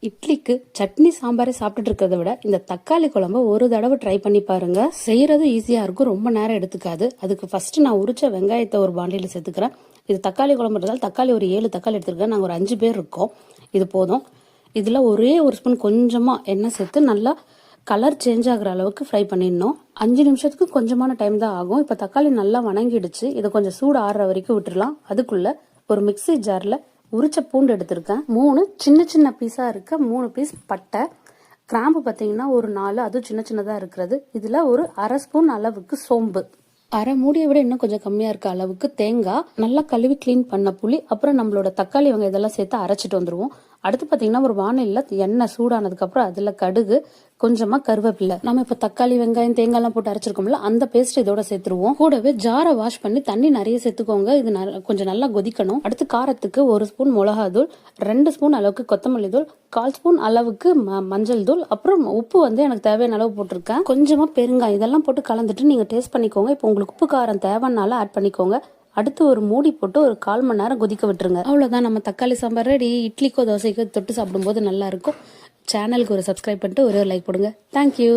இட்லிக்கு சட்னி சாம்பாரை சாப்பிட்டுட்டு இருக்கிறத விட இந்த தக்காளி குழம்பு ஒரு தடவை ட்ரை பண்ணி பாருங்க. செய்யறது ஈஸியா இருக்கும், ரொம்ப நேரம் எடுத்துக்காது. அதுக்கு ஃபர்ஸ்ட் நான் உரிச்ச வெங்காயத்தை ஒரு பாண்டியில சேர்த்துக்கிறேன். இது தக்காளி குழம்புன்றதால தக்காளி ஒரு 7 தக்காளி எடுத்துருக்கேன். நாங்கள் ஒரு 5 பேர் இருக்கோம். இது போதும். இதுல ஒரே ஒரு ஸ்பூன் கொஞ்சமா எண்ணெய் சேர்த்து நல்லா கலர் சேஞ்ச் ஆகுற அளவுக்கு ஃப்ரை பண்ணிடணும். 5 நிமிஷத்துக்கு கொஞ்சமான டைம் தான் ஆகும். இப்ப தக்காளி நல்லா வணங்கிடுச்சு. இதை கொஞ்சம் சூடு ஆறுற வரைக்கும் விட்டுறலாம். அதுக்குள்ள ஒரு மிக்ஸி ஜார்ல உரிச்ச பூண்டு எடுத்திருக்கேன். 3 சின்ன சின்ன பீஸா இருக்க 3 பீஸ் பட்டை, கிராம்பு பார்த்தீங்கன்னா ஒரு 4, அதுவும் சின்ன சின்னதா இருக்கிறது. இதுல ஒரு அரை ஸ்பூன் அளவுக்கு சோம்பு, அரை மூடியை விட இன்னும் கொஞ்சம் கம்மியா இருக்க அளவுக்கு தேங்காய், நல்லா கழுவி கிளீன் பண்ண புளி, அப்புறம் நம்மளோட தக்காளி வெங்காயம் இதெல்லாம் சேர்த்து அரைச்சிட்டு வந்துருவோம். அடுத்து பாத்தீங்கன்னா ஒரு வானல்ல எண்ணெய் சூடானதுக்கு அப்புறம் அதுல கடுகு, கொஞ்சமா கருவேப்பிலை, நம்ம இப்ப தக்காளி வெங்காயம் தேங்காய் எல்லாம் போட்டு அரைச்சிருக்கோம்ல அந்த பேஸ்ட் இதோட சேர்த்துருவோம். கூடவே ஜாரை வாஷ் பண்ணி தண்ணி நிறைய சேர்த்துக்கோங்க. இது கொஞ்சம் நல்லா கொதிக்கணும். அடுத்து காரத்துக்கு 1 ஸ்பூன் மிளகாய் தூள், 2 ஸ்பூன் அளவுக்கு கொத்தமல்லி தூள், 1/4 ஸ்பூன் அளவுக்கு மஞ்சள் தூள், அப்புறம் உப்பு எனக்கு தேவையான அளவு போட்டிருக்கேன். கொஞ்சமா பெருங்காயம், இதெல்லாம் போட்டு கலந்துட்டு நீங்க டேஸ்ட் பண்ணிக்கோங்க. இப்போ உங்களுக்கு உப்பு காரம் தேவைன்னால ஆட் பண்ணிக்கோங்க. அடுத்து ஒரு மூடி போட்டு ஒரு 1/4 மணி நேரம் கொதிக்க விட்டுருங்க. அவ்வளவுதான், நம்ம தக்காளி சாம்பார் ரெடி. இட்லிக்கோ தோசைக்கோ தொட்டு சாப்பிடும்போது நல்லா இருக்கும். சேனலுக்கு ஒரு சப்ஸ்கிரைப் பண்ணிட்டு ஒரு லைக் போடுங்க. தேங்க்யூ.